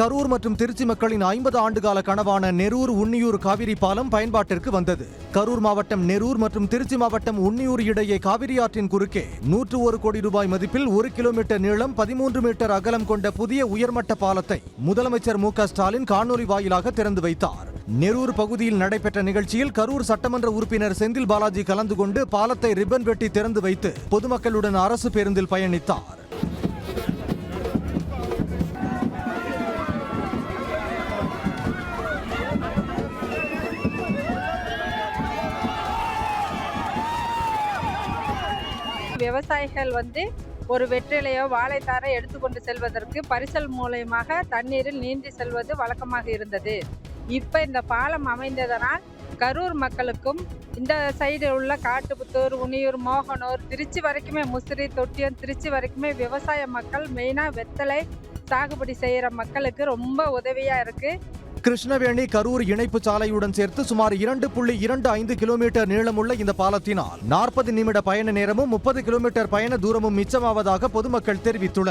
கரூர் மற்றும் திருச்சி மக்களின் 50 ஆண்டுகால கனவான நெரூர் உன்னியூர் காவிரி பாலம் பயன்பாட்டிற்கு வந்தது. கரூர் மாவட்டம் நெரூர் மற்றும் திருச்சி மாவட்டம் உன்னியூர் இடையே காவிரி ஆற்றின் குறுக்கே 101 கோடி ரூபாய் மதிப்பில் 1 கிலோமீட்டர் நீளம் 13 மீட்டர் அகலம் கொண்ட புதிய உயர்மட்ட பாலத்தை முதலமைச்சர் மு க ஸ்டாலின் காணொலி வாயிலாக திறந்து வைத்தார். நெரூர் பகுதியில் நடைபெற்ற நிகழ்ச்சியில் கரூர் சட்டமன்ற உறுப்பினர் செந்தில் பாலாஜி கலந்து கொண்டு பாலத்தை ரிப்பன் வெட்டி திறந்து வைத்து பொதுமக்களுடன் அரசு பேருந்தில் பயணித்தார். விவசாயிகள் ஒரு வெற்றிலையோ வாழைத்தாரை எடுத்துக்கொண்டு செல்வதற்கு பரிசல் மூலமாக தண்ணீரில் நீந்தி செல்வது வழக்கமாக இருந்தது. இப்போ இந்த பாலம் அமைந்ததனால் கரூர் மக்களுக்கும் இந்த சைடு உள்ள காட்டுப்புத்தூர், உன்னியூர், மோகனூர், திருச்சி வரைக்குமே, முசிறி, தொட்டியம், திருச்சி வரைக்குமே விவசாய மக்கள் மெயினாக வெத்தலை சாகுபடி செய்கிற மக்களுக்கு ரொம்ப உதவியாக இருக்குது. கிருஷ்ணவேணி கரூர் இணைப்பு சாலையுடன் சேர்த்து சுமார் 2.25 கிலோமீட்டர் நீளமுள்ள இந்த பாலத்தினால் 40 நிமிட பயண நேரமும் 30 கிலோமீட்டர் பயண தூரமும் மிச்சமாவதாக பொதுமக்கள் தெரிவித்துள்ளனர்.